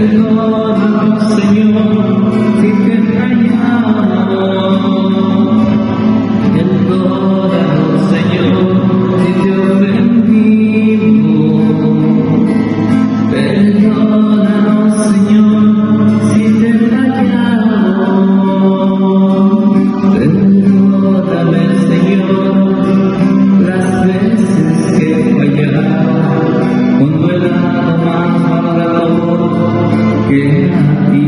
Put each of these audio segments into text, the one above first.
Perdónanos, Señor, si te he fallado. Perdónanos, Señor, si te he ofendido. Perdónanos, Señor, si te he fallado. Perdóname, Señor, las veces que he fallado, cuando he dado más valor que a ti.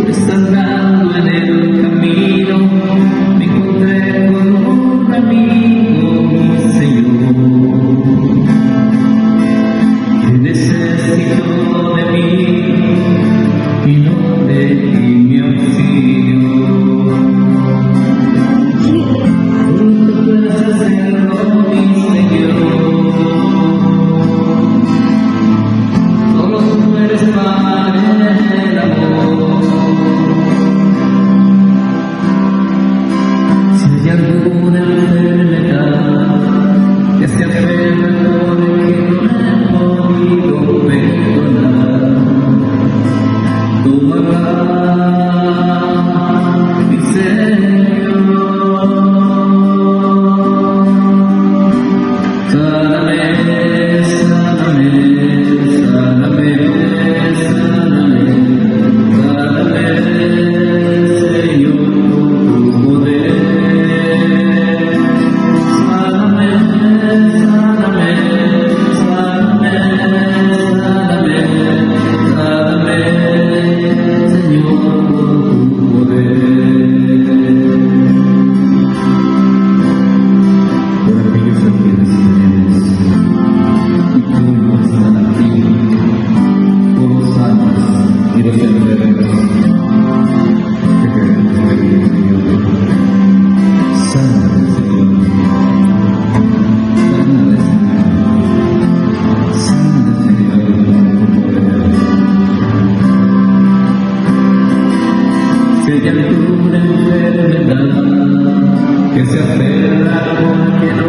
Pues andando en el camino me encontré con un amigo, mi Señor, que necesitó de mí y no de ti mi auxilio. Tú puedes hacerlo, mi Señor. Solo tú eres Padre del amor. Si hay alguna enfermedad que se aferra por el que no he podido perdonar, tú harás, mi Señor. Sáname, sáname, sáname, sáname, sáname, Señor, por tu poder. Sáname, sáname, sáname, sáname, sáname, Señor, por tu poder. Por aquellos a quienes tenemos y tú no están aquí, por los santos y los enfermos, te queremos pedir, Señor. Sáname, Señor. Sáname, Señor. Sáname, Señor, por tu poder. Si hay alguna enfermedad que se aferra con que no